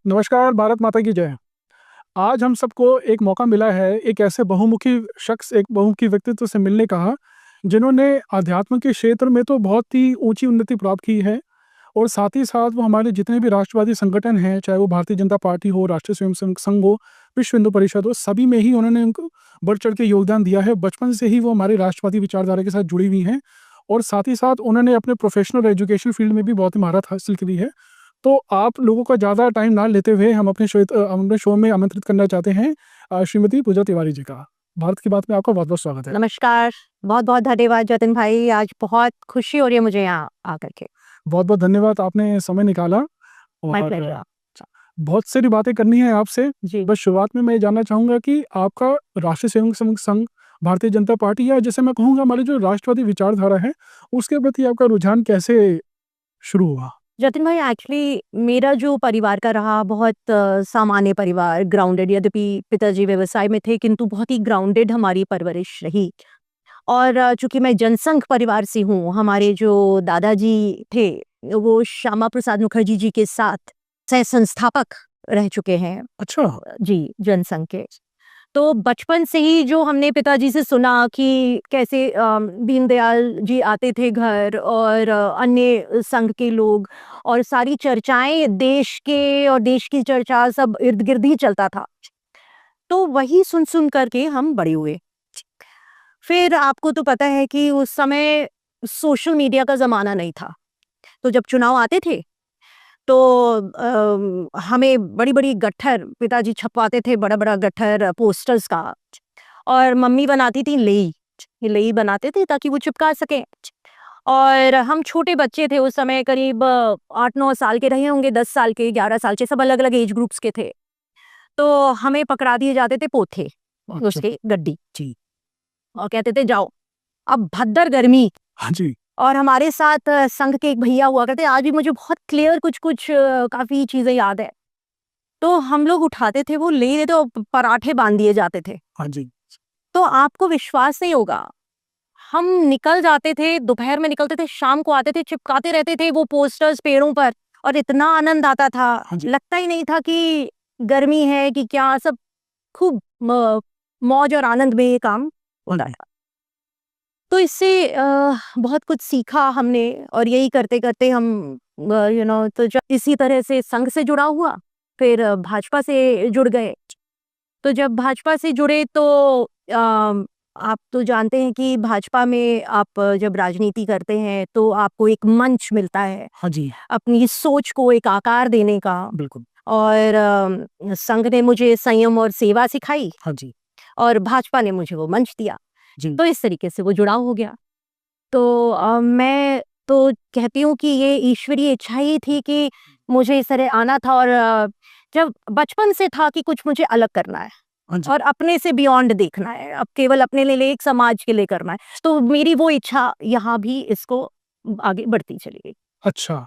नमस्कार, भारत माता की जय। आज हम सबको एक मौका मिला है एक ऐसे बहुमुखी शख्स, एक बहुमुखी व्यक्तित्व से मिलने का, जिन्होंने अध्यात्म के क्षेत्र में तो बहुत ही ऊँची उन्नति प्राप्त की है और साथ ही साथ वो हमारे जितने भी राष्ट्रवादी संगठन हैं, चाहे वो भारतीय जनता पार्टी हो, राष्ट्रीय स्वयंसेवक संघ हो, विश्व हिंदू परिषद हो, सभी में ही उन्होंने उनको बढ़-चढ़ के योगदान दिया है। बचपन से ही वो हमारी राष्ट्रवादी विचारधारा के साथ जुड़ी हुई हैं और साथ ही साथ उन्होंने अपने प्रोफ़ेशनल एजुकेशन फ़ील्ड में भी बहुत ही महारत हासिल करी है। तो आप लोगों का ज़्यादा टाइम ना लेते हुए हम अपने शो में आमंत्रित करना चाहते हैं श्रीमती पूजा तिवारी जी का। भारत की बात में आपका बहुत-बहुत स्वागत है। नमस्कार, बहुत-बहुत धन्यवाद जतिन भाई, आज बहुत खुशी हो रही है मुझे यहाँ आकर के। बहुत-बहुत धन्यवाद, आपने समय निकाला माय और प्लेज़र। बहुत सारी बातें करनी है आपसे। जी। बस शुरुआत में मैं ये जानना चाहूँगा कि आपका राष्ट्रीय स्वयंसेवक संघ, भारतीय जनता पार्टी या जैसे मैं कहूँगा हमारी जो राष्ट्रवादी विचारधारा है, उसके प्रति आपका रुझान कैसे शुरू हुआ? जतिन भाई, एक्चुअली मेरा जो परिवार का रहा बहुत सामान्य परिवार, ग्राउंडेड। यद्यपि पिताजी व्यवसाय में थे किंतु बहुत ही ग्राउंडेड हमारी परवरिश रही। और चूँकि मैं जनसंघ परिवार से हूँ, हमारे जो दादाजी थे, वो श्यामा प्रसाद मुखर्जी जी के साथ सह-संस्थापक रह चुके हैं अच्छा। जी, जनसंघ के। तो बचपन से ही जो हमने पिताजी से सुना कि कैसे दीनदयाल जी आते थे घर और अन्य संघ के लोग, और सारी चर्चाएं देश के और देश की चर्चा सब इर्द गिर्द ही चलता था। तो वही सुन सुन करके हम बड़े हुए। फिर आपको तो पता है कि उस समय सोशल मीडिया का ज़माना नहीं था, तो जब चुनाव आते थे तो हमें बड़ी-बड़ी गट्ठर पिताजी छपवाते थे, बड़ा-बड़ा गट्ठर पोस्टर्स का, और मम्मी बनाती थी लेई। ये लेई बनाते थे ताकि वो चिपका सकें। और हम छोटे बच्चे थे उस समय, करीब 8-9 साल के रहे होंगे, 10 साल के, 11 साल के, सब अलग-अलग एज ग्रुप्स के थे। तो हमें पकड़ा दिए जाते थे पोथे, अच्छा। उसके गड्डी, जी, और कहते थे जाओ। अब भद्दर गर्मी, हाँ जी। और हमारे साथ संघ के एक भैया हुआ करते, आज भी मुझे बहुत क्लियर कुछ-कुछ काफ़ी चीज़ें याद है। तो हम लोग उठाते थे, वो ले लेते और पराठे बाँध दिए जाते थे। हाँ जी। तो आपको विश्वास नहीं होगा, हम निकल जाते थे, दोपहर में निकलते थे, शाम को आते थे, चिपकाते रहते थे वो पोस्टर्स पेड़ों पर, और इतना आनंद आता था, हाँ जी। लगता ही नहीं था कि गर्मी है कि क्या, सब खूब मौज और आनंद में ये काम होता था। तो इससे बहुत कुछ सीखा हमने, और यही करते-करते हम तो जब इसी तरह से संघ से जुड़ा हुआ, फिर भाजपा से जुड़ गए। तो जब भाजपा से जुड़े तो आप तो जानते हैं कि भाजपा में आप जब राजनीति करते हैं तो आपको एक मंच मिलता है हाँ जी। अपनी सोच को एक आकार देने का। बिल्कुल। और संघ ने मुझे संयम और सेवा सिखाई, हाँ जी। और भाजपा ने मुझे वो मंच दिया। जी। तो इस तरीके से वो जुड़ाव हो गया। तो मैं तो कहती हूँ कि ये ईश्वरीय इच्छा ही थी कि मुझे इस तरह आना था, और जब बचपन से था कि कुछ मुझे अलग करना है हाँ जी। और अपने से बियॉन्ड देखना है, अब केवल अपने लिए एक समाज के लिए करना है। तो मेरी वो इच्छा यहाँ भी इसको आगे बढ़ती चली गई। अच्छा,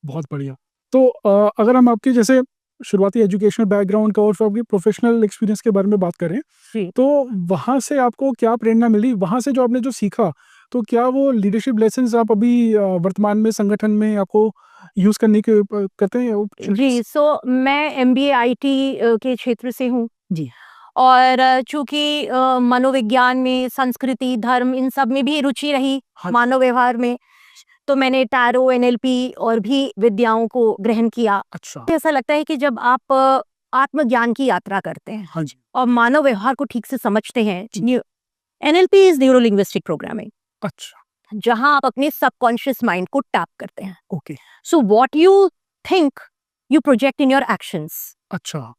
बहुत बढ़िया। तो अगर हम आपके जैसे शुरुआती एजुकेशनल बैकग्राउंड का और फिर आपके प्रोफ़ेशनल एक्सपीरियंस के बारे में बात करें, जी। तो वहाँ से आपको क्या प्रेरणा मिली? वहाँ से जो आपने जो सीखा, तो क्या वो लीडरशिप लेसन्स आप अभी वर्तमान में संगठन में आपको यूज़ करने के करते हैं जी, अपॉर्चुनिटीज़? सो मैं एमबीए आईटी के क्षेत्र से हूँ, जी। और चूँकि मनोविज्ञान में, संस्कृति, धर्म, इन सब में भी रुचि रही, हाँ। मानव व्यवहार में, तो मैंने टैरो, एनएलपी और भी विद्याओं को ग्रहण किया। अच्छा। ऐसा लगता है कि जब आप आत्मज्ञान की यात्रा करते हैं हाँ जी। और मानव व्यवहार को ठीक से समझते हैं, जी। NLP is neuro linguistic programming, अच्छा। जहाँ आप अपने सबकॉन्शियस माइंड को टैप करते हैं। Okay. So what you think, you project in your actions. अच्छा।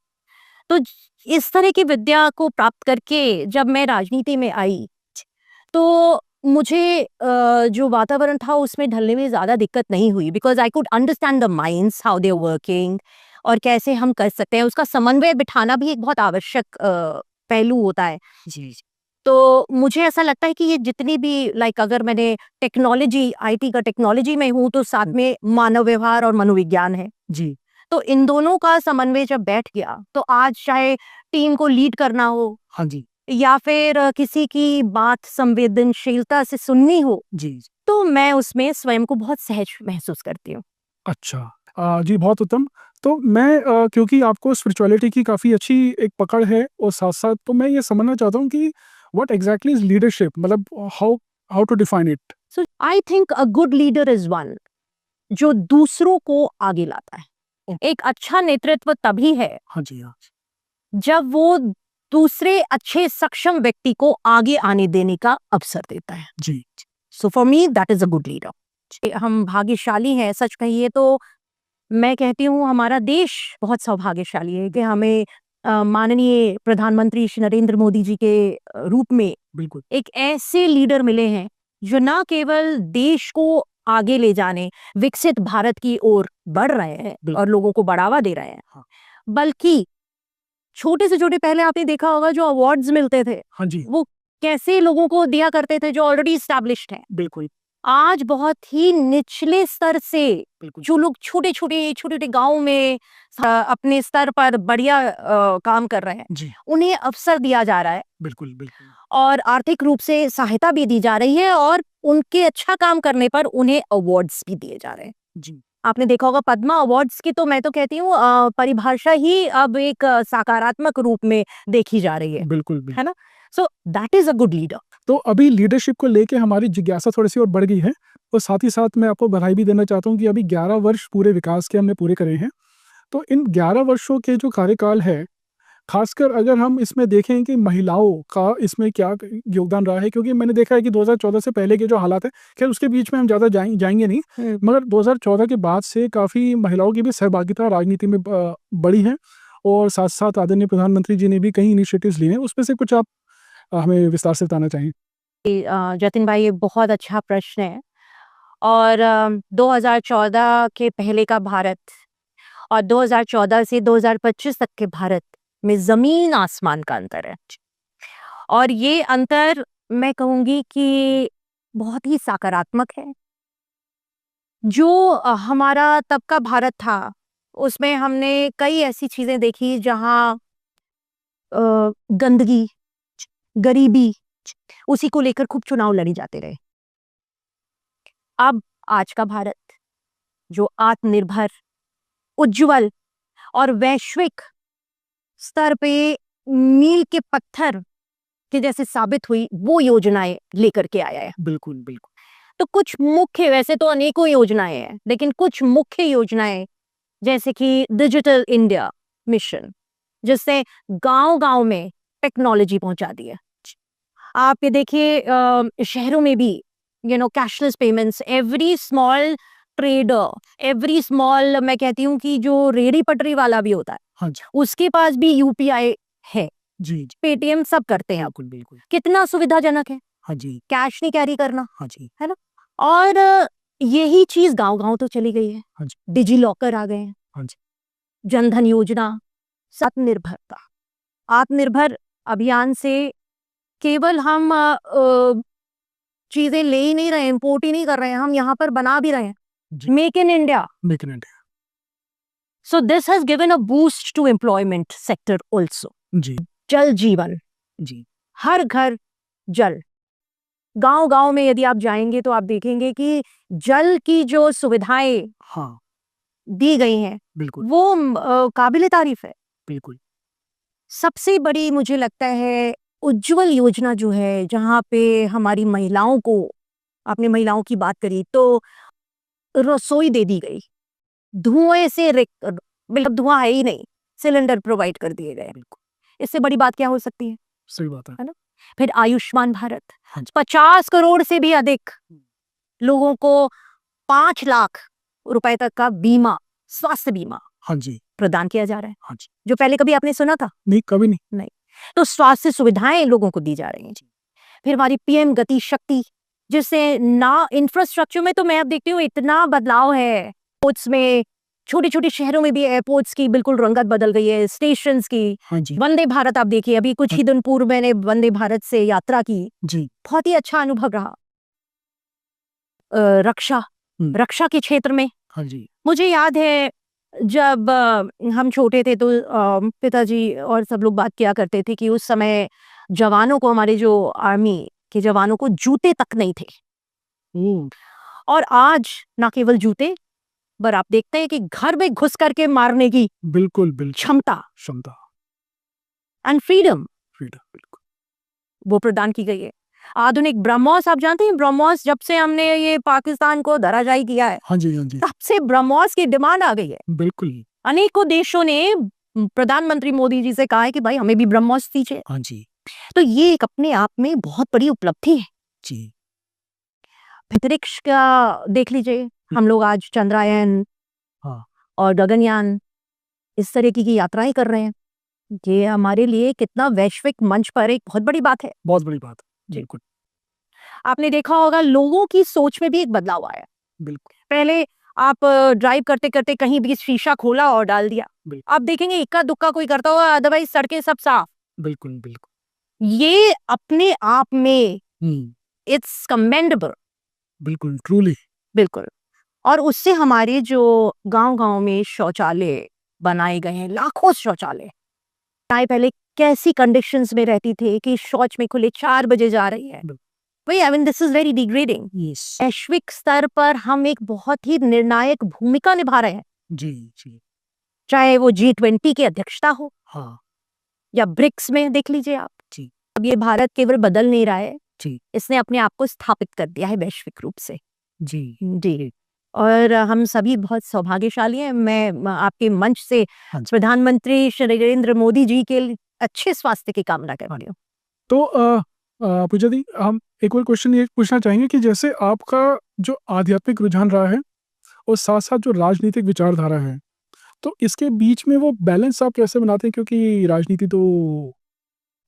तो इस तरह की विद्या को प्राप्त करके जब मैं राजनीति में आई, तो मुझे जो वातावरण था उसमें ढलने में ज़्यादा दिक्कत नहीं हुई, because I could understand the minds how they are working, और कैसे हम कर सकते हैं। उसका समन्वय बिठाना भी एक बहुत आवश्यक पहलू होता है। जी। तो मुझे ऐसा लगता है कि ये जितनी भी, लाइक, अगर मैंने टेक्नोलॉजी, आईटी का टेक्नोलॉजी में हूँ, तो साथ में मानव व्यवहार और मनोविज्ञान है। जी। तो इन दोनों का समन्वय जब बैठ गया, तो आज चाहे टीम को लीड करना हो, हाँ जी। या फिर किसी की बात संवेदनशीलता से सुननी हो, जी। तो मैं उसमें स्वयं को बहुत सहज महसूस करती हूँ। अच्छा। जी, बहुत उत्तम। तो मैं क्योंकि आपको स्पिरिचुअलिटी की काफ़ी अच्छी एक पकड़ है और साथ-साथ तो मैं ये समझना चाहता हूँ कि व्हाट एग्ज़ैक्टली इज़ लीडरशिप, मतलब how how to define it? So I think a good leader is one जो दूसरों को आगे लाता है। एक अच्छा नेतृत्व तभी है हाँ जी, हाँ। जब वो दूसरे अच्छे सक्षम व्यक्ति को आगे आने देने का अवसर देता है। जी, so for me that is a good leader. हम भाग्यशाली हैं, सच कहिए तो मैं कहती हूँ हमारा देश बहुत सौभाग्यशाली है कि हमें माननीय प्रधानमंत्री श्री नरेंद्र मोदी जी के रूप में बिल्कुल। एक ऐसे लीडर मिले हैं जो ना केवल देश को आगे ले जाने, विकसित भारत की ओर बढ़ रहे हैं बिल्कुल। और लोगों को बढ़ावा दे रहे हैं, हाँ। बल्कि छोटे से छोटे, पहले आपने देखा होगा जो अवार्ड्स मिलते थे, हाँ जी, वो कैसे लोगों को दिया करते थे जो ऑलरेडी स्टैब्लिश्ड हैं। बिल्कुल, आज बहुत ही निचले स्तर से बिल्कुल। जो लोग छोटे-छोटे गाँव में अपने स्तर पर बढ़िया काम कर रहे हैं, जी, उन्हें अवसर दिया जा रहा है बिल्कुल, बिल्कुल। और आर्थिक रूप से सहायता भी दी जा रही है और उनके अच्छा काम करने पर उन्हें अवार्ड्स भी दिए जा रहे हैं। जी, आपने देखा होगा पद्मा अवार्ड्स की तो मैं तो कहती हूँ परिभाषा ही अब एक सकारात्मक रूप में देखी जा रही बिल्कुल, है ना? So that is a good leader. तो अभी लीडरशिप को लेके हमारी जिज्ञासा थोड़ी-सी और बढ़ गई है और साथ ही साथ मैं आपको बधाई भी देना चाहता हूँ कि अभी 11 वर्ष पूरे विकास के हमने पूरे करे हैं। तो इन 11 वर्षों के जो कार्यकाल है, खासकर अगर हम इसमें देखें कि महिलाओं का इसमें क्या योगदान रहा है, क्योंकि मैंने देखा है कि 2014 से पहले के जो हालात हैं, खैर उसके बीच में हम ज़्यादा जाएँगे नहीं, हुँ। मगर 2014 के बाद से काफ़ी महिलाओं की भी सहभागिता राजनीति में बढ़ी है और साथ-साथ आदरणीय प्रधानमंत्री जी ने भी कई इनिशिएटिव्स लिए हैं। उसमें से कुछ आप हमें विस्तार से बताना चाहें? जतिन भाई, ये बहुत अच्छा प्रश्न है और 2014 के पहले का भारत और 2014 से 2025 तक के भारत में ज़मीन आसमान का अंतर है। और ये अंतर मैं कहूँगी कि बहुत ही सकारात्मक है। जो हमारा तब का भारत था, उसमें हमने कई ऐसी चीज़ें देखी जहाँ गंदगी, गरीबी, उसी को लेकर खूब चुनाव लड़े जाते रहे। अब आज का भारत जो आत्मनिर्भर, उज्ज्वल और वैश्विक स्तर पे मील के पत्थर के जैसे साबित हुई, वो योजनाएं लेकर के आया है। बिल्कुल, बिल्कुल। तो कुछ मुख्य, वैसे तो अनेकों योजनाएं हैं, लेकिन कुछ मुख्य योजनाएं जैसे कि डिजिटल इंडिया मिशन, जिससे गांव-गांव में टेक्नोलॉजी पहुंचा दी है। आप ये देखिए शहरों में भी cashless payments, every small trader, every small, मैं कहती हूँ कि जो रेहड़ी पटरी वाला भी होता है, हाँ जी। उसके पास भी यूपीआई है, जी, जी। पेटीएम सब करते हैं अब। बिल्कुल, बिल्कुल। कितना सुविधाजनक है, हाँ जी, कैश नहीं कैरी करना, हाँ जी, है ना? और यही चीज गांव-गांव तो चली गई है। हाँ जी, डिजी लॉकर आ गए हैं, हाँ जी। जनधन योजना, आत्मनिर्भरता। आत्मनिर्भर अभियान से केवल हम चीजें ले ही नहीं रहे, इंपोर्ट ही नहीं कर रहे हैं, हम यहाँ पर बना भी रहे हैं। जी, make in India. Make in India. So this has given a boost to employment sector also. जी, जल जीवन, जी, हर घर जल। गांव-गांव में यदि आप जाएंगे तो आप देखेंगे कि जल की जो सुविधाएं हाँ, दी गई हैं, बिल्कुल, वो काबिले तारीफ है। बिल्कुल। सबसे बड़ी मुझे लगता है उज्ज्वल योजना जो है, जहाँ पे हमारी महिलाओं को, आपने महिलाओं की बात करी तो रसोई दे दी गई। धुएँ से बिल्कुल धुआँ है ही नहीं, सिलेंडर प्रोवाइड कर दिए गए। बिल्कुल, इससे बड़ी बात क्या हो सकती सही बात है। है ना? फिर आयुष्मान भारत, हाँ जी, 50 करोड़ से भी अधिक लोगों को 5 लाख रुपए तक का बीमा, स्वास्थ्य बीमा हाँ जी, प्रदान किया जा रहा है, हाँ जी। जो पहले कभी आपने सुना था? नहीं, कभी नहीं। नहीं। तो स्वास्थ्य सुविधाएं लोगों को दी जा रही हैं। फिर हमारी पीएम गति शक्ति, जिससे ना इंफ्रास्ट्रक्चर में तो मैं अब देखती हूँ इतना बदलाव है। एयरपोर्ट्स में, छोटे-छोटे शहरों में भी एयरपोर्ट्स की बिल्कुल रंगत बदल गई है, स्टेशंस की। हाँ जी, वंदे भारत आप देखिए, अभी कुछ ही दिन पूर्व मैंने वंदे भारत से यात्रा की, जी, बहुत ही अच्छा अनुभव रहा। रक्षा, हुँ, रक्षा के क्षेत्र में हाँ जी, मुझे याद है जब हम छोटे थे तो पिताजी और सब लोग बात किया करते थे कि उस समय जवानों को, हमारे जो आर्मी के जवानों को जूते तक नहीं थे। ओह! और आज ना केवल जूते, पर आप देखते हैं कि घर में घुस करके मारने की बिल्कुल बिल्कुल क्षमता क्षमता एंड फ्रीडम फ्रीडम बिल्कुल वो प्रदान की गई है। आधुनिक ब्रह्मोस, आप जानते हैं ब्रह्मोस, जब से हमने ये पाकिस्तान को धराशायी किया है हाँ जी हाँ जी तब से ब्रह्मोस की डिमांड आ गई है। बिल्कुल अनेकों देशों ने प्रधानमंत्री मोदी जी से कहा है कि भाई हमें भी ब्रह्मोस दीजिए। हाँ जी तो ये एक अपने आप में बहुत बड़ी उपलब्धि है। जी अंतरिक्ष का देख लीजिए, हम लोग आज चंद्रयान हाँ और गगनयान इस तरीके की यात्राएं कर रहे हैं। ये हमारे लिए कितना वैश्विक मंच पर एक बहुत बड़ी बात है। बहुत बड़ी बात जी। बिल्कुल आपने देखा होगा लोगों की सोच में भी एक बदलाव आया। बिल्कुल पहले आप ड्राइव करते करते कहीं भी शीशा खोला और डाल दिया। बिल्कुल आप देखेंगे इक्का दुक्का कोई करता होगा, अदरवाइज सड़कें सब साफ। बिल्कुल बिल्कुल ये अपने आप में हम्म इट्स कमेंडेबल। बिल्कुल ट्रूली बिल्कुल। और उससे हमारे जो गांव-गांव में शौचालय बनाए गए हैं, लाखों शौचालय। पहले कैसी कंडीशंस में रहती थी कि शौच में खुले 4 बजे जा रही है। बिल्कुल। वही I mean this is very degrading. Yes वैश्विक स्तर पर हम एक बहुत ही निर्णायक भूमिका निभा रहे हैं, जी जी चाहे वो G20 की अध्यक्षता हो हाँ या ब्रिक्स में देख लीजिए आप। जी अब ये भारत केवल बदल नहीं रहा है, जी इसने अपने आप को स्थापित कर दिया है वैश्विक रूप से। जी जी। और हम सभी बहुत सौभाग्यशाली हैं। मैं आपके मंच से हाँ जी प्रधानमंत्री श्री नरेंद्र मोदी जी के अच्छे स्वास्थ्य की कामना करती हूँ। तो पूजा दी हम एक और क्वेश्चन ये पूछना चाहेंगे कि जैसे आपका जो आध्यात्मिक रुझान रहा है और साथ साथ जो राजनीतिक विचारधारा है तो इसके बीच में वो बैलेंस आप कैसे बनाते हैं क्योंकि राजनीति तो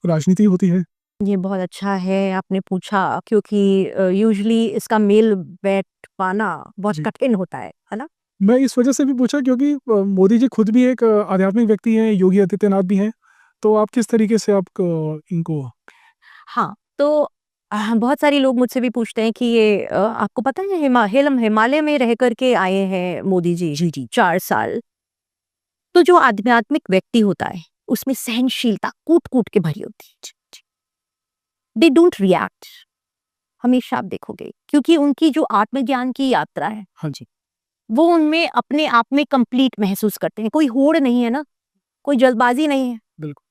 राजनीति होती है ये बहुत अच्छा है आपने पूछा, क्योंकि यूजुअली इसका मेल बैठ पाना बहुत जी कठिन होता है ना? मैं इस वजह से भी पूछा क्योंकि मोदी जी खुद भी एक आध्यात्मिक व्यक्ति हैं योगी आदित्यनाथ भी हैं तो आप किस तरीके से आप इनको हाँ, तो बहुत सारे लोग मुझसे भी पूछते हैं कि ये आपको पता है हिमालय में रह कर के आए हैं मोदी जी जी जी 4 साल। तो जो आध्यात्मिक व्यक्ति होता है उसमें सहनशीलता कूट-कूट के भरी होती है। दे डोंट रिएक्ट, हमेशा आप देखोगे, क्योंकि उनकी जो आत्मज्ञान की यात्रा है हाँ जी वो उनमें अपने आप में कंप्लीट महसूस करते हैं। कोई होड़ नहीं है ना, कोई जल्दबाजी नहीं है। बिल्कुल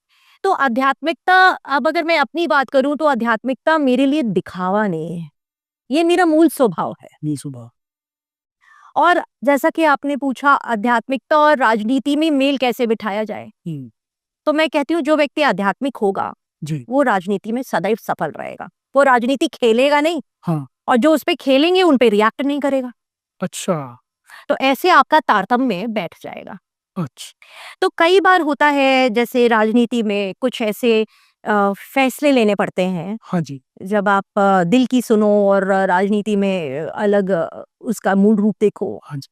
तो आध्यात्मिकता, अब अगर मैं अपनी बात करूं तो आध्यात्मिकता मेरे लिए दिखावा नहीं है, ये मेरा मूल स्वभाव है। नहीं सुबह और जैसा कि आपने पूछा आध्यात्मिकता और राजनीति में मेल कैसे बिठाया जाए, तो मैं कहती हूँ जो व्यक्ति आध्यात्मिक होगा जी वो राजनीति में सदैव सफल रहेगा। वो राजनीति खेलेगा नहीं हाँ और जो उस पे खेलेंगे उन पे रिएक्ट नहीं करेगा। अच्छा तो ऐसे आपका तारतम्य बैठ जाएगा। अच्छा तो कई बार होता है जैसे राजनीति में कुछ ऐसे फैसले लेने पड़ते हैं हाँ जी जब आप दिल की सुनो और राजनीति में अलग उसका मूल रूप देखो, हाँ जी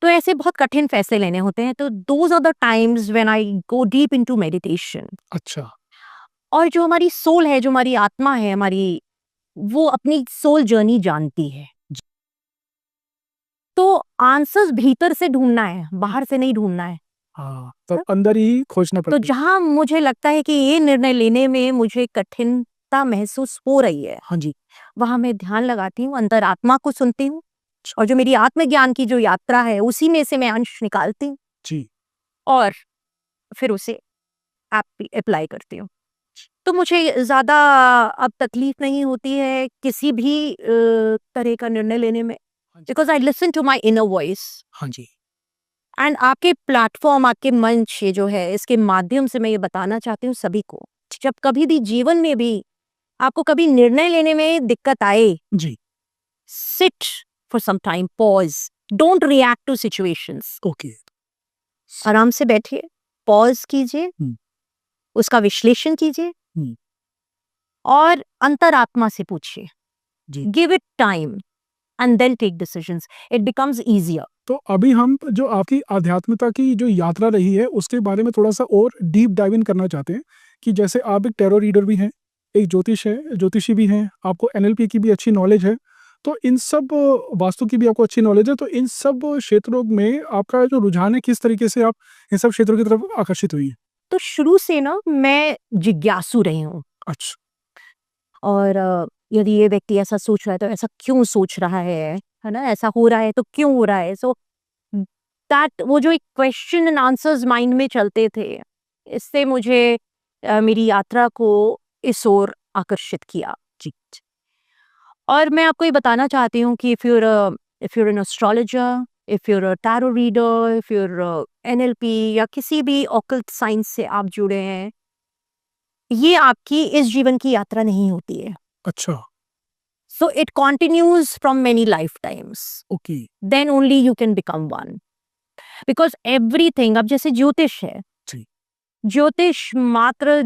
तो ऐसे बहुत कठिन फैसले लेने होते हैं। तो those are the times when I go deep into meditation. अच्छा और जो हमारी सोल है, जो हमारी आत्मा है हमारी, वो अपनी सोल जर्नी जानती है। जी। तो आंसर्स भीतर से ढूंढना है, बाहर से नहीं ढूंढना है। हाँ तब अंदर ही खोजना तो पड़ता है जहां मुझे लगता है कि ये निर्णय लेने में मुझे कठिनता महसूस हो रही है, हाँ जी वहां मैं ध्यान लगाती हूँ, अंतरात्मा को सुनती हूँ और जो मेरी आत्मज्ञान की जो यात्रा है उसी में से मैं अंश निकालती हूँ जी और फिर उसे अप्लाई करती हूँ। तो मुझे ज़्यादा अब तकलीफ नहीं होती है किसी भी तरह का निर्णय लेने में, हाँ जी because I listen to my inner voice. हाँ जी एंड आपके प्लेटफॉर्म, आपके मंच ये जो है, इसके माध्यम से मैं ये बताना चाहती हूँ सभी को, जब कभी भी जीवन में भी आपको कभी निर्णय लेने में दिक्कत आए, जी sit for some time, pause, don't react to situations. Okay आराम से बैठिए, पॉज कीजिए, उसका विश्लेषण कीजिए और अंतरात्मा से पूछिए, जी give it time and then take decisions, it becomes easier. तो अभी हम जो आपकी आध्यात्मिकता की जो यात्रा रही है उसके बारे में थोड़ा सा और डीप डाइव इन करना चाहते हैं कि जैसे आप एक टैरो रीडर भी हैं, एक ज्योतिषी भी हैं, आपको एनएलपी की भी अच्छी नॉलेज है, तो इन सब वास्तु की भी आपको अच्छी नॉलेज है, तो इन सब क्षेत्रों में आपका जो रुझान है किस तरीके से आप इन सब क्षेत्रों की तरफ आकर्षित हुई है? तो शुरू से ना मैं जिज्ञासु रही हूँ अच्छा और यदि ये व्यक्ति ऐसा सोच रहा है तो ऐसा क्यों सोच रहा है ना? ऐसा हो रहा है तो क्यों हो रहा है? सो दैट वो जो एक क्वेश्चन एंड आंसर्स माइंड में चलते थे, इससे मुझे मेरी यात्रा को इस ओर आकर्षित किया। जी। और मैं आपको ये बताना चाहती हूँ कि if you're an astrologer, if you're a tarot reader, if you're a NLP या किसी भी occult साइंस से आप जुड़े हैं, ये आपकी इस जीवन की यात्रा नहीं होती है। अच्छा, So it continues from many lifetimes. Okay, Then only you can become one. Because everything, अब जैसे ज्योतिष है, जी, ज्योतिष मात्र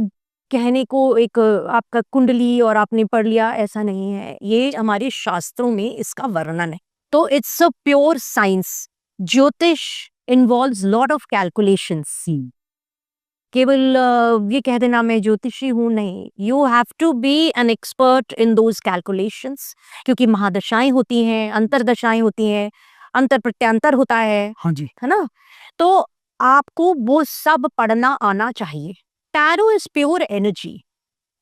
कहने को एक आपका कुंडली और आपने पढ़ लिया ऐसा नहीं है, ये हमारे शास्त्रों में इसका वर्णन है। तो it's a pure science. Jyotish involves lot of calculations. केवल ये कह देना मैं ज्योतिषी हूँ, नहीं, you have to be an expert in those calculations, क्योंकि महादशाएं होती हैं, अंतरदशाएं होती हैं, अंतर प्रत्यांतर होता हाँ जी, है ना? तो आपको वो सब पढ़ना आना चाहिए। Tarot is pure energy.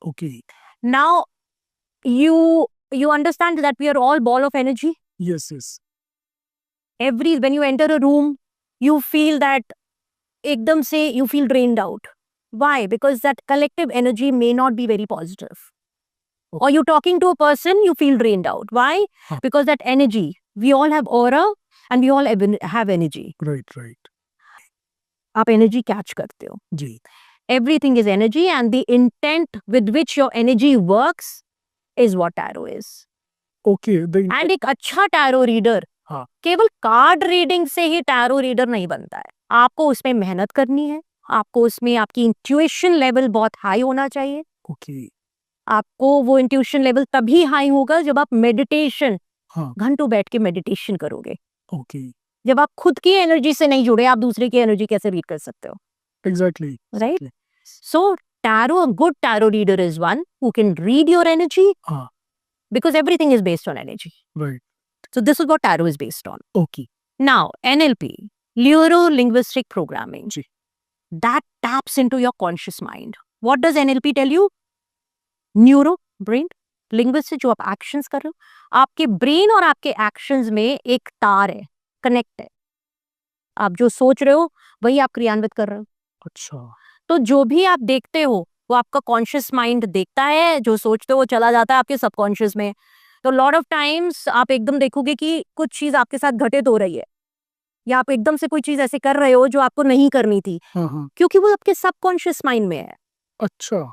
Okay, now you understand that we are all ball of energy. Yes, yes, When you enter a room, you feel that एकदम से you feel drained out. Why? Because that collective energy may not be very positive. Or you talking to a person, you feel drained out. Why? हाँ, Because that energy, we all have aura and we all have energy. Right, right, आप energy catch करते हो। जी, Everything is energy, and the intent with which your energy works is what tarot is. Okay, And एक अच्छा tarot reader हाँ, केवल card reading से ही tarot reader नहीं बनता है। आपको उसमें मेहनत करनी है, आपको उसमें आपकी इंट्यूशन लेवल बहुत हाई होना चाहिए। ओके, आपको वो इंट्यूशन लेवल तभी हाई होगा जब आप मेडिटेशन, हाँ, घंटों बैठ के मेडिटेशन करोगे। ओके, जब आप खुद की एनर्जी से नहीं जुड़े, आप दूसरे की एनर्जी कैसे रीड कर सकते हो? Exactly, right? So tarot, a good tarot reader is one who can read your energy, हाँ, because everything is based on energy. Right, So this is what tarot is based on. Okay, Now, NLP, neuro-linguistic programming, जी, that taps into your conscious mind. What does NLP tell you? Neuro, brain, linguistic, जो आप actions कर रहे हो, आपके brain और आपके actions में एक तार है, connect है। आप जो सोच रहे हो, वही आप क्रियान्वित कर रहे हो। अच्छा, तो जो भी आप देखते हो, वो आपका कॉन्शियस माइंड देखता है, जो सोचते हो वो चला जाता है आपके सबकॉन्शियस में। तो लॉट ऑफ टाइम्स आप एकदम देखोगे कि कुछ चीज आपके साथ घटित हो रही है, या आप एकदम से कोई चीज ऐसे कर रहे हो जो आपको नहीं करनी थी, हाँ, हाँ, क्योंकि वो आपके सबकॉन्शियस माइंड में है। अच्छा,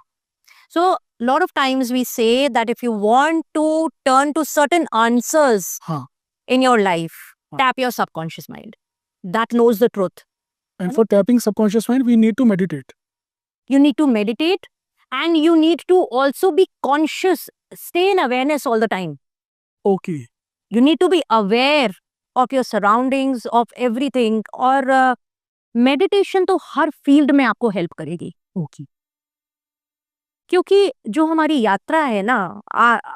so lot of times we say that if you want to turn to certain answers हाँ, in your life, हाँ। tap your subconscious mind. That knows the truth. and for tapping subconscious mind we need to meditate. You need to meditate, and you need to also be conscious, stay in awareness all the time. Okay, You need to be aware of your surroundings, of everything. और meditation तो हर field में आपको help करेगी, okay, क्योंकि जो हमारी यात्रा है ना,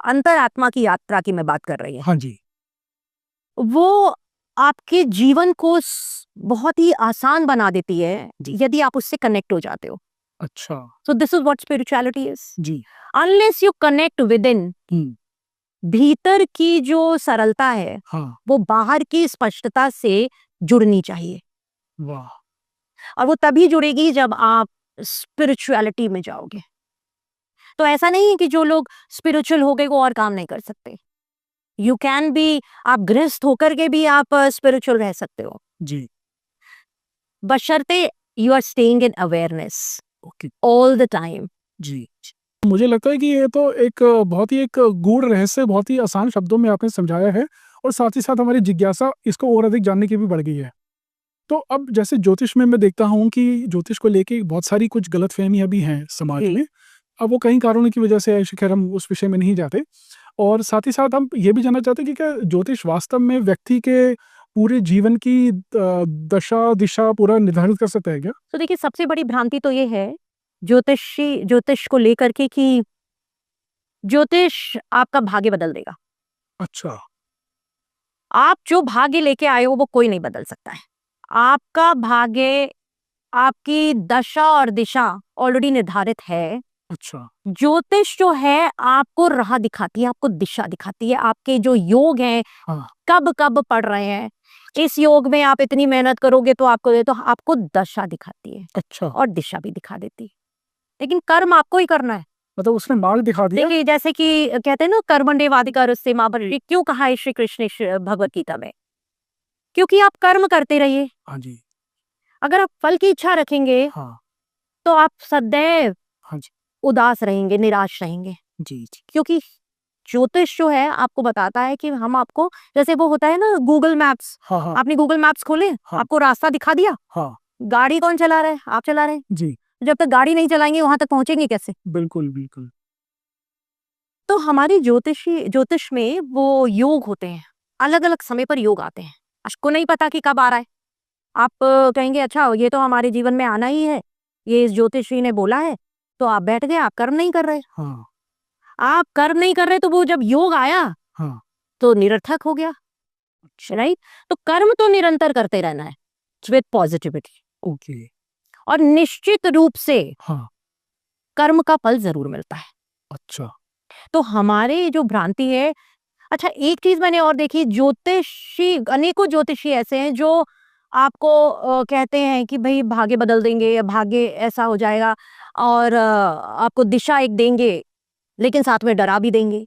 अंतरात्मा की यात्रा की मैं बात कर रही हूँ, हाँ जी, वो आपके जीवन को बहुत ही आसान बना देती है यदि आप उससे कनेक्ट हो जाते हो। अच्छा, so this is what spirituality is. जी, unless you connect with in, भीतर की जो सरलता है हाँ, वो बाहर की स्पष्टता से जुड़नी चाहिए, वाह, और वो तभी जुड़ेगी जब आप स्पिरिचुअलिटी में जाओगे। तो ऐसा नहीं है कि जो लोग स्पिरिचुअल हो गए वो और काम नहीं कर सकते। यू कैन बी, आप गृहस्थ होकर के भी आप स्पिरिचुअल रह सकते हो, जी, बशर्ते you are staying in awareness okay, all the time. जी। मुझे लगता है कि ये तो एक बहुत ही एक गूढ़ रहस्य बहुत ही आसान शब्दों में आपने समझाया है, और साथ ही साथ हमारी जिज्ञासा इसको और अधिक जानने की भी बढ़ गई है। तो अब जैसे ज्योतिष में मैं देखता हूँ कि ज्योतिष को लेके बहुत सारी कुछ गलतफहमियां भी हैं समाज जी। में। अब वो कई कारणों की वजह से है, खैर हम उस विषय में नहीं जाते। और साथ ही साथ हम ये भी जानना चाहते हैं कि क्या ज्योतिष वास्तव में व्यक्ति के पूरे जीवन की दशा दिशा पूरा निर्धारित कर सकता है क्या? तो देखिए, सबसे बड़ी भ्रांति तो ये है ज्योतिष को लेकर के कि ज्योतिष आपका भाग्य बदल देगा। अच्छा, आप जो भाग्य लेके आए हो वो कोई नहीं बदल सकता है। आपका भाग्य, आपकी दशा और दिशा ऑलरेडी निर्धारित है। अच्छा, ज्योतिष जो है आपको राह दिखाती है, आपको दिशा दिखाती है, आपके जो योग हैं हाँ, कब कब पड़ रहे हैं, इस योग में आप इतनी मेहनत करोगे तो आपको दशा दिखाती है अच्छा, और दिशा भी दिखा देती है, लेकिन कर्म आपको ही करना है। मतलब उसने मार्ग दिखा दिया। देखिए जैसे कि कहते हैं ना, कर्मण्येवाधिकारस्ते मा फलेषु, क्यों कहा है श्री कृष्ण ने भगवत गीता में? क्योंकि आप कर्म करते रहिए। हाँ जी, अगर आप फल की इच्छा रखेंगे हाँ, तो आप सदैव हाँ जी, उदास रहेंगे, निराश रहेंगे। जी, जी। क्योंकि ज्योतिष जो है आपको बताता है कि हम आपको, जैसे वो होता है ना गूगल मैप्स, हाँ, हाँ, आपने गूगल मैप्स खोले, हाँ। आपको रास्ता दिखा दिया। हाँ, गाड़ी कौन चला रहा है? आप चला रहे हैं। जी, जब तक गाड़ी नहीं चलाएंगे वहां तक पहुंचेंगे कैसे? बिल्कुल, बिल्कुल। तो हमारी ज्योतिष में वो योग होते हैं, अलग अलग समय पर योग आते हैं। आपको नहीं पता कि कब आ रहा है। आप कहेंगे अच्छा ये तो हमारे जीवन में आना ही है, ये इस ज्योतिषी ने बोला है, तो आप बैठ गए, आप कर्म नहीं कर रहे। हाँ, आप कर्म नहीं कर रहे तो वो जब योग आया हाँ, तो निरर्थक हो गया, राइट? तो कर्म तो निरंतर करते रहना है विद पॉजिटिविटी, ओके, और निश्चित रूप से हाँ, कर्म का फल जरूर मिलता है। अच्छा, तो हमारे जो भ्रांति है, अच्छा एक चीज मैंने और देखी, ज्योतिषी, अनेकों ज्योतिषी ऐसे हैं जो आपको कहते हैं कि भाई भाग्य बदल देंगे या भाग्य ऐसा हो जाएगा, और आपको दिशा एक देंगे, लेकिन साथ में डरा भी देंगे।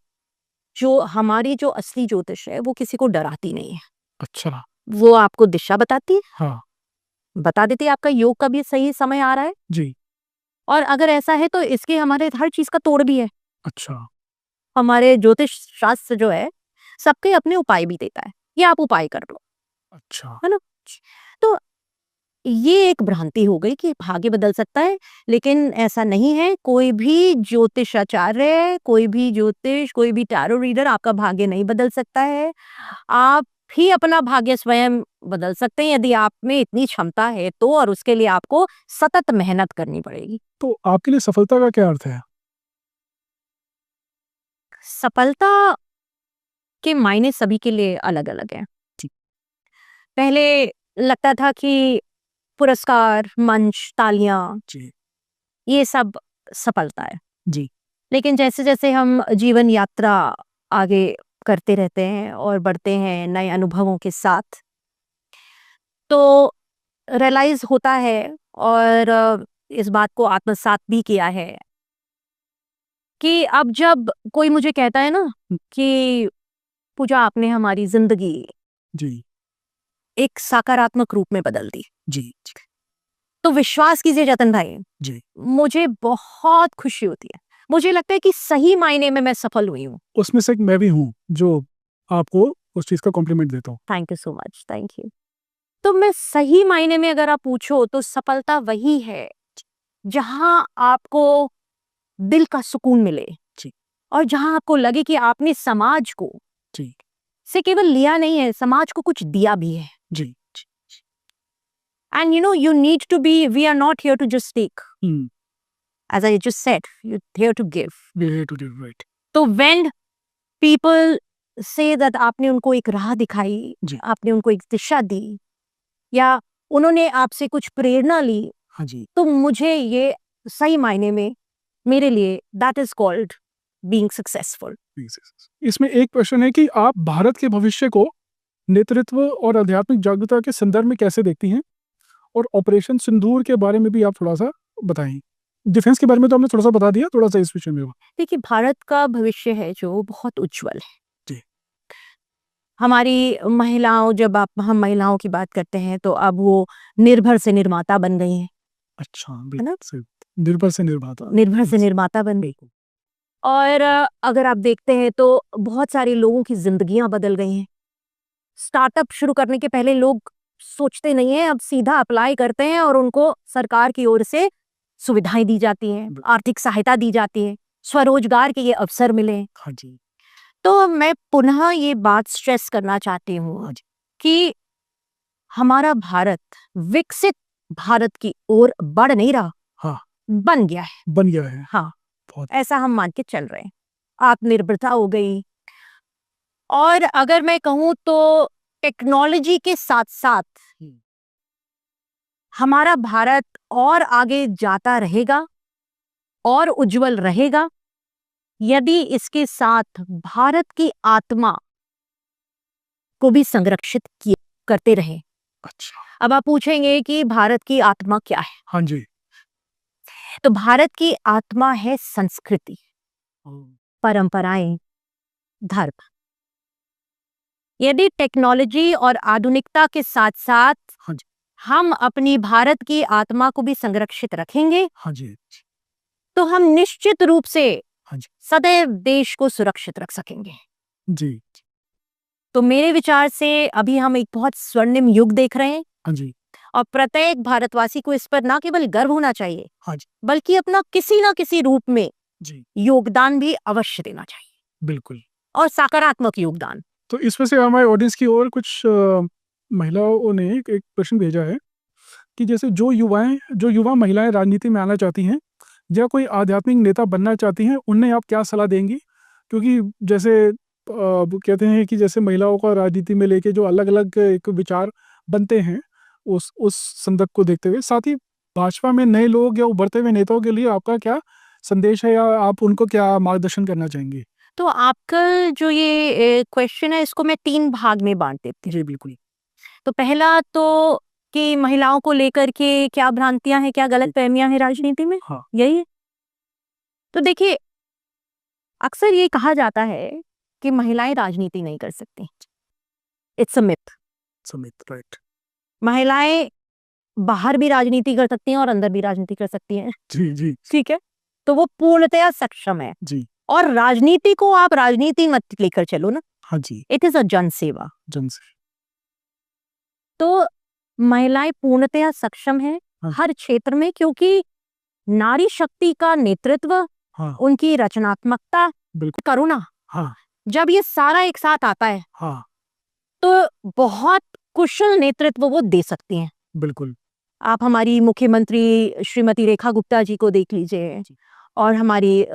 जो हमारी जो असली ज्योतिष है वो किसी को डराती नहीं है, अच्छा, वो आपको दिशा बताती है, हाँ, बता देती है आपका योग का भी सही समय आ रहा है, जी, और अगर ऐसा है तो इसके हमारे हर चीज का तोड़ भी है। अच्छा, हमारे ज्योतिष शास्त्र जो है सबके अपने उपाय भी देता है, ये आप उपाय कर लो, अच्छा, है ना? तो ये एक भ्रांति हो गई कि भाग्य बदल सकता है, लेकिन ऐसा नहीं है। कोई भी ज्योतिषाचार्य, कोई भी ज्योतिष, कोई भी टैरो रीडर आपका भाग्य नहीं बदल सकता है। आप ही अपना भाग्य स्वयं बदल सकते हैं, यदि आप में इतनी क्षमता है तो, और उसके लिए आपको सतत मेहनत करनी पड़ेगी। तो आपके लिए सफलता का क्या अर्थ है? सफलता के मायने सभी के लिए अलग अलग है। जी, पहले लगता था कि पुरस्कार, मंच, तालियां, जी, ये सब सफलता है। जी, लेकिन जैसे जैसे हम जीवन यात्रा आगे करते रहते हैं और बढ़ते हैं नए अनुभवों के साथ, तो रियलाइज होता है, और इस बात को आत्मसात भी किया है, कि अब जब कोई मुझे कहता है ना कि पूजा आपने हमारी जिंदगी जी, एक सकारात्मक रूप में बदल दी, जी, तो विश्वास कीजिए जतन भाई, जी, मुझे बहुत खुशी होती है। मुझे लगता है कि सही मायने में मैं सफल हुई हूँ। उसमें से एक मैं भी हूँ, जो आपको उस चीज़ का कॉम्प्लीमेंट देता हूँ। Thank you so much, thank you. तो मैं सही मायने में अगर आप पूछो तो सफलता वही है जहां आपको दिल का सुकून मिले, जी, और जहां आपको लगे कि आपने समाज को जी, से केवल लिया नहीं है, समाज को कुछ दिया भी है। जी, जी, and you need to be, we are not here to just take, hmm, as I just said, you here to give. We are to do right. तो व्हेन पीपल से दैट आपने उनको एक राह दिखाई, जी, आपने उनको एक दिशा दी, या उन्होंने आपसे कुछ प्रेरणा ली, हाँ जी, तो मुझे ये सही मायने में, मेरे लिए that is called being successful. इसमें एक प्रश्न है कि आप भारत के भविष्य को नेतृत्व और आध्यात्मिक जागरूकता के संदर्भ में कैसे देखती हैं? और ऑपरेशन सिंदूर के बारे में भी आप थोड़ा-सा बताएँ। डिफेंस के बारे में तो आपने थोड़ा-सा बता दिया, थोड़ा-सा इस विषय में और। देखिए भारत का भविष्य है जो बहुत उज्जवल है। जी, हमारी महिलाओं, जब आप हम महिलाओं की बात करते हैं तो अब वो निर्भर से निर्माता बन गई हैं, अच्छा, है ना? बिल्कुल सही। निर्भर से निर्माता। निर्भर से निर्माता बन गई। बिल्कुल, और अगर आप देखते हैं तो बहुत सारे लोगों की जिंदगियां बदल गई हैं। स्टार्टअप शुरू करने के पहले लोग सोचते नहीं है, अब सीधा अप्लाई करते हैं और उनको सरकार की ओर से सुविधाएं दी जाती हैं, आर्थिक सहायता दी जाती है, स्वरोजगार के ये अवसर मिले। हाँ जी, तो मैं पुनः ये बात स्ट्रेस करना चाहती हूँ हाँ जी, कि हमारा भारत विकसित भारत की ओर बढ़ नहीं रहा, हाँ, बन गया है। बन गया है। हाँ, बहुत ऐसा हम मान के चल रहे हैं। आत्मनिर्भरता हो गई, और अगर मैं कहूँ तो टेक्नोलॉजी के साथ साथ हुँ, हमारा भारत और आगे जाता रहेगा और उज्जवल रहेगा, यदि इसके साथ भारत की आत्मा को भी संरक्षित किया। करते रहे। अच्छा। अब आप पूछेंगे कि भारत की आत्मा क्या है? हाँ जी। तो भारत की आत्मा है संस्कृति, परंपराएं, धर्म। यदि टेक्नोलॉजी और आधुनिकता के साथ साथ हाँ जी। हम अपनी भारत की आत्मा को भी संरक्षित रखेंगे हाँ जी। तो हम निश्चित रूप से हाँ जी। सदैव देश को सुरक्षित रख सकेंगे। जी। तो मेरे विचार से अभी हम एक बहुत स्वर्णिम युग देख रहे हैं हाँ जी। और प्रत्येक भारतवासी को इस पर ना केवल गर्व होना चाहिए हाँ जी। बल्कि अपना किसी ना किसी रूप में जी। योगदान भी अवश्य देना चाहिए, बिल्कुल। और सकारात्मक योगदान। तो इसमें से हमारे ऑडियंस की और कुछ महिलाओं ने एक प्रश्न भेजा है कि जैसे जो युवा महिलाएं राजनीति में आना चाहती हैं या कोई आध्यात्मिक नेता बनना चाहती हैं, उन्हें आप क्या सलाह देंगी? क्योंकि जैसे वो कहते हैं कि जैसे महिलाओं का राजनीति में लेके जो अलग-अलग एक विचार बनते हैं, उस संदर्भ को देखते हुए, साथ ही भाजपा में नए लोग या उभरते हुए नेताओं के लिए आपका क्या संदेश है या आप उनको क्या मार्गदर्शन करना चाहेंगे? तो आपका जो ये क्वेश्चन है इसको मैं 3 भाग में बांट देती हूँ। जी, बिल्कुल। तो पहला तो कि महिलाओं को लेकर के क्या भ्रांतियां हैं, क्या गलतफहमियां हैं राजनीति में, हाँ। यही है। तो देखिए, अक्सर ये कहा जाता है कि महिलाएं राजनीति नहीं कर सकती। It's a myth. Samit, right. महिलाएं बाहर भी राजनीति कर सकती हैं और अंदर भी राजनीति कर सकती हैं। जी, जी, ठीक है, तो वो पूर्णतया सक्षम है। जी। और राजनीति को आप राजनीति मत लेकर चलो ना, हाँ जी, इट इज अ जन सेवा। जन से। तो महिलाएं पूर्णतया सक्षम हैं हाँ। हर क्षेत्र में, क्योंकि नारी शक्ति का नेतृत्व, हाँ, उनकी रचनात्मकता, बिल्कुल। करुणा, हाँ, जब ये सारा एक साथ आता है हाँ, तो बहुत कुशल नेतृत्व वो दे सकती हैं। बिल्कुल। आप हमारी मुख्यमंत्री श्रीमती रेखा गुप्ता जी को देख लीजिए, और हमारी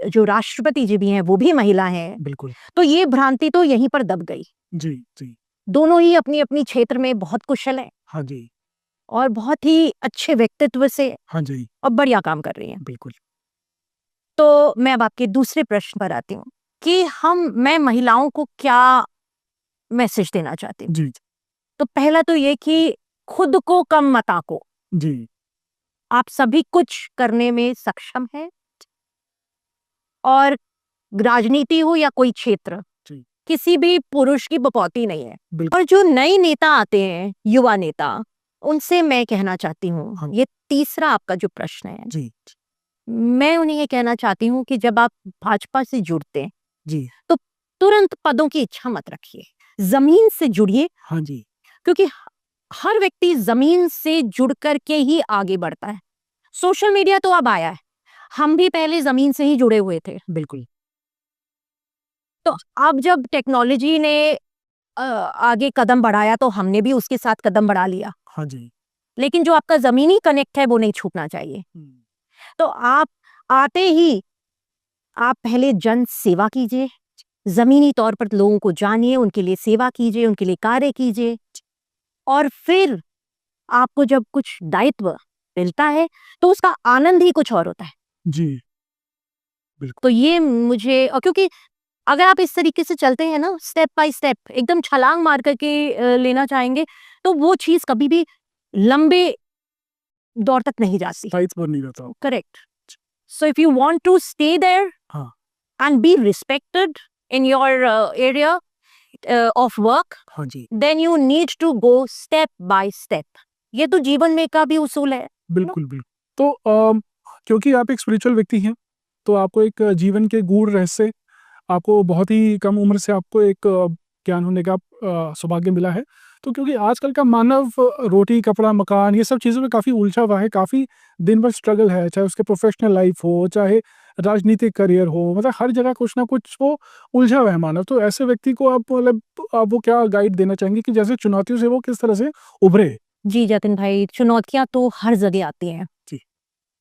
जो राष्ट्रपति जी भी हैं वो भी महिला हैं। बिल्कुल। तो ये भ्रांति तो यहीं पर दब गई। जी, जी। दोनों ही अपनी अपनी क्षेत्र में बहुत कुशल हैं हाँ जी, और बहुत ही अच्छे व्यक्तित्व से हाँ जी, और बढ़िया काम कर रही हैं। बिल्कुल। तो मैं अब आपके दूसरे प्रश्न पर आती हूँ कि मैं महिलाओं को क्या मैसेज देना चाहती हूँ। जी, तो पहला तो ये कि खुद को कम मत आंको। जी, आप सभी कुछ करने में सक्षम हैं, और राजनीति हो या कोई क्षेत्र, जी, किसी भी पुरुष की बपौती नहीं है। बिल्कुल। और जो नए नेता आते हैं, युवा नेता, उनसे मैं कहना चाहती हूँ, हाँ। ये तीसरा आपका जो प्रश्न है, जी, मैं उन्हें ये कहना चाहती हूँ कि जब आप भाजपा से जुड़ते हैं जी, तो तुरंत पदों की इच्छा मत रखिए, जमीन से जुड़िए। हाँ जी, क्योंकि हर व्यक्ति जमीन से जुड़ करके ही आगे बढ़ता है। सोशल मीडिया तो अब आया है, हम भी पहले जमीन से ही जुड़े हुए थे। बिल्कुल। तो अब जब टेक्नोलॉजी ने आगे कदम बढ़ाया तो हमने भी उसके साथ कदम बढ़ा लिया, हाँ जी। लेकिन जो आपका जमीनी कनेक्ट है वो नहीं छूटना चाहिए। तो आप आते ही आप पहले जन सेवा कीजिए, जमीनी तौर पर लोगों को जानिए, उनके लिए सेवा कीजिए, उनके लिए कार्य कीजिए, और फिर आपको जब कुछ दायित्व मिलता है तो उसका आनंद ही कुछ और होता है। जी, बिल्कुल। तो ये मुझे, और क्योंकि अगर आप इस तरीके से चलते हैं ना, स्टेप बाय स्टेप एकदम छलांग मार करके लेना चाहेंगे, तो वो चीज कभी भी लंबे दौर तक नहीं जाती। स्थायित्व नहीं रहता। Correct. So if you want to stay there हाँ, and be respected in your area of work, हाँ जी, then you need to go step by step. ये तो जीवन में का भी उसूल है। बिल्कुल, बिल्कुल। तो क्योंकि आप एक स्पिरिचुअल व्यक्ति हैं, तो आपको एक जीवन के गूढ़ रहस्य, आपको बहुत ही कम उम्र से आपको एक ज्ञान होने का सौभाग्य मिला है। तो क्योंकि आजकल का मानव रोटी, कपड़ा, मकान, ये सब चीज़ों में काफ़ी उलझा हुआ है, काफ़ी दिन भर स्ट्रगल है, चाहे उसके प्रोफेशनल लाइफ हो, चाहे राजनीतिक करियर हो, मतलब हर जगह कुछ ना कुछ वो उलझा हुआ है मानव। तो ऐसे व्यक्ति को आप मतलब आप वो क्या गाइड देना चाहेंगे कि जैसे चुनौतियों से वो किस तरह से उभरे? जी जतिन भाई, चुनौतियां तो हर जगह आती हैं, जी।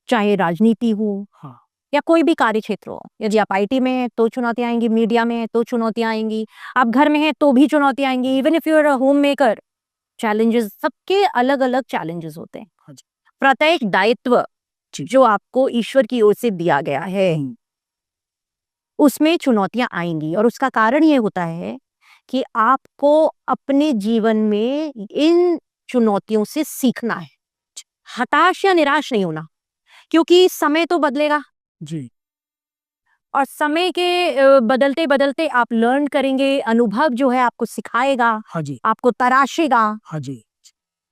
चाहे राजनीति हो हाँ, या कोई भी कार्य क्षेत्र हो। यदि आप आईटी में हैं तो चुनौतियां आएंगी, मीडिया में हैं तो चुनौतियां आएंगी, आप घर में हैं तो भी चुनौतियां आएंगी, even if you are a home maker, challenges, सबके अलग अलग चैलेंजेस होते हैं। हाँ जी। प्रत्येक दायित्व जी। जो आपको ईश्वर की ओर से दिया गया है, उसमें चुनौतियां आएंगी, और उसका कारण ये होता है कि आपको अपने जीवन में इन चुनौतियों से सीखना है, हताश या निराश नहीं होना, क्योंकि समय तो बदलेगा जी, और समय के बदलते बदलते आप लर्न करेंगे, अनुभव जो है आपको सिखाएगा, हाँ जी, आपको तराशेगा। हाँ जी,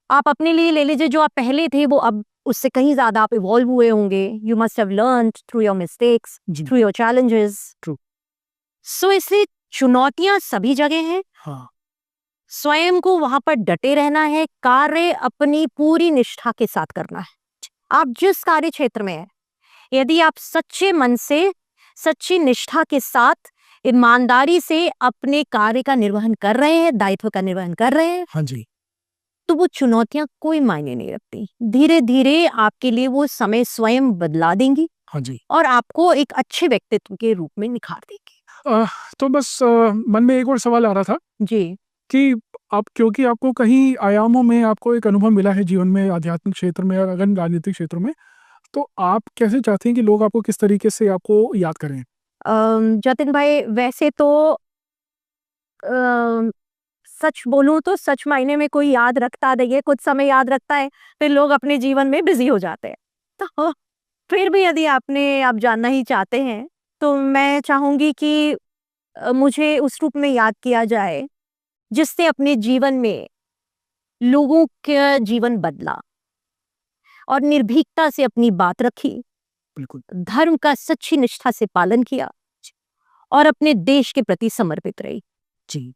आप अपने लिए ले लीजिए, जो आप पहले थे वो अब उससे कहीं ज्यादा आप इवॉल्व हुए होंगे। You must have learned through your mistakes, जी, through your challenges. True, so इसलिए चुनौतियां सभी जगह हैं, हाँ, स्वयं को वहां पर डटे रहना है, कार्य अपनी पूरी निष्ठा के साथ करना है। आप जिस कार्य क्षेत्र में हैं, यदि आप सच्चे मन से, सच्ची निष्ठा के साथ, ईमानदारी से अपने कार्य का निर्वहन कर रहे हैं, दायित्व का निर्वहन कर रहे हैं, हाँ जी, तो वो चुनौतियां कोई मायने नहीं रखती। धीरे धीरे आपके लिए वो समय स्वयं बदला देंगी हाँ जी। और आपको एक अच्छे व्यक्तित्व के रूप में निखार देंगी। तो बस मन में एक और सवाल आ रहा था जी। कि आप, क्योंकि आपको कहीं आयामों में आपको एक अनुभव मिला है जीवन में, आध्यात्मिक क्षेत्र में और अगर राजनीतिक क्षेत्र में, तो आप कैसे चाहते हैं कि लोग आपको किस तरीके से आपको याद करें? जतिन भाई, वैसे तो अम, सच बोलूं तो सच मायने में कोई याद रखता नहीं है, कुछ समय याद रखता है, फिर लोग अपने जीवन में बिजी हो जाते हैं। तो फिर भी यदि आप जानना ही चाहते हैं, तो मैं चाहूंगी कि मुझे उस रूप में याद किया जाए जिसने अपने जीवन में लोगों का जीवन बदला और निर्भीकता से अपनी बात रखी, बिल्कुल, धर्म का सच्ची निष्ठा से पालन किया और अपने देश के प्रति समर्पित रही। जी,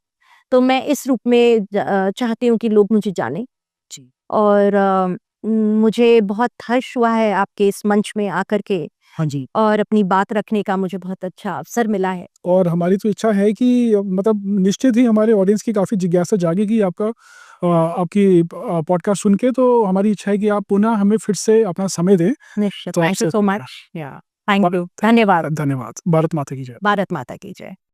तो मैं इस रूप में चाहती हूँ कि लोग मुझे जाने। जी। और मुझे बहुत हर्ष हुआ है आपके इस मंच में आकर के, हाँ जी, और अपनी बात रखने का मुझे बहुत अच्छा अवसर मिला है। और हमारी तो इच्छा है कि मतलब निश्चित ही हमारे ऑडियंस की काफ़ी जिज्ञासा जागेगी आपका आपकी पॉडकास्ट सुन के, तो हमारी इच्छा है कि आप पुनः हमें फिर से अपना समय दें। निश्चित। तो थैंक यू आपसे सो मच। या थैंक यू, धन्यवाद। धन्यवाद। भारत माता की जय। भारत माता की जय।